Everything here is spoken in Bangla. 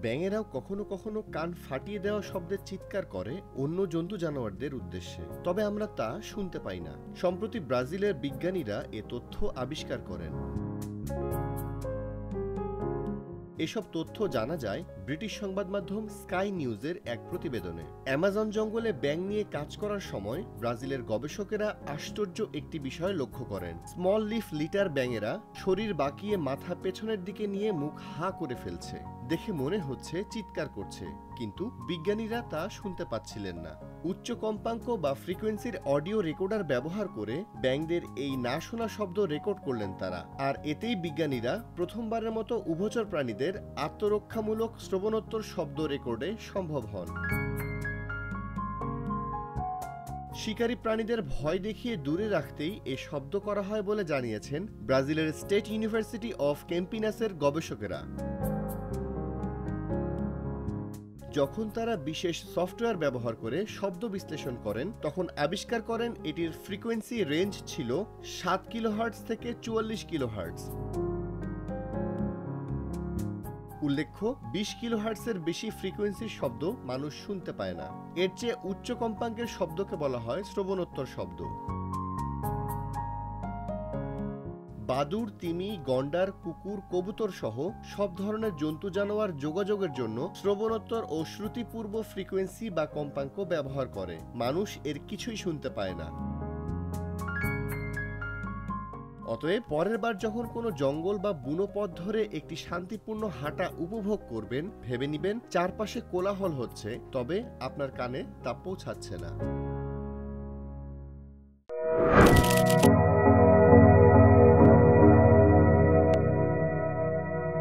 ব্যাঙেরাও কখনো কখনো কান ফাটিয়ে দেওয়া শব্দের চিৎকার করে অন্য জন্তু জানোয়ারদের উদ্দেশ্যে, তবে আমরা তা শুনতে পাই না। সম্প্রতি ব্রাজিলের বিজ্ঞানীরা এ তথ্য আবিষ্কার করেন। এসব তথ্য জানা যায় ব্রিটিশ সংবাদ মাধ্যম স্কাই নিউজের এক প্রতিবেদনে। অ্যামাজন জঙ্গলে ব্যাঙ নিয়ে কাজ করার সময় ব্রাজিলের গবেষকেরা আশ্চর্য একটি বিষয় লক্ষ্য করেন। স্মল লিফ লিটার ব্যাঙেরা শরীর বাঁকিয়ে মাথা পেছনের দিকে নিয়ে মুখ হা করে ফেলছে। দেখে মনে হচ্ছে চিৎকার করছে, কিন্তু বিজ্ঞানীরা তা শুনতে পাচ্ছিলেন না। উচ্চ কম্পাঙ্ক বা ফ্রিকোয়েন্সির অডিও রেকর্ডার ব্যবহার করে ব্যাঙদের এই না শোনা শব্দ রেকর্ড করলেন তারা, আর এতেই বিজ্ঞানীরা প্রথমবারের মতো উভচর প্রাণীদের আত্মরক্ষামূলক শ্রবণোত্তর শব্দ রেকর্ডে সম্ভব হন। শিকারী প্রাণীদের ভয় দেখিয়ে দূরে রাখতেই এ শব্দ করা হয় বলে জানিয়েছেন ব্রাজিলের স্টেট ইউনিভার্সিটি অফ ক্যাম্পিনাসের গবেষকেরা। যখন তারা বিশেষ সফটওয়্যার ব্যবহার করে শব্দ বিশ্লেষণ করেন, তখন আবিষ্কার করেন এটির ফ্রিকোয়েন্সি রেঞ্জ ছিল 7 কিলোহার্টজ থেকে 44 কিলোহার্টজ। উল্লেখ্য, 20 কিলোহার্টজের বেশি ফ্রিকোয়েন্সির শব্দ মানুষ শুনতে পায় না। এর চেয়ে উচ্চ কম্পাঙ্কের শব্দকে বলা হয় শ্রবণোত্তর শব্দ। বাদুড়, তিমি, গন্ডার, কুকুর, কবুতর সহ সব ধরনের জন্তু জানোয়ার যোগাযোগের জন্য শ্রবণোত্তর ও শ্রুতিপূর্ব ফ্রিকোয়েন্সি বা কম্পাঙ্ক ব্যবহার করে। মানুষ এর কিছুই শুনতে পায় না। অতএব পরের বার যখন কোনো জঙ্গল বা বুনো পথ ধরে একটি শান্তিপূর্ণ হাঁটা উপভোগ করবেন, ভেবে নিবেন চারপাশে কোলাহল হচ্ছে, তবে আপনার কানে তা পৌঁছাচ্ছে না।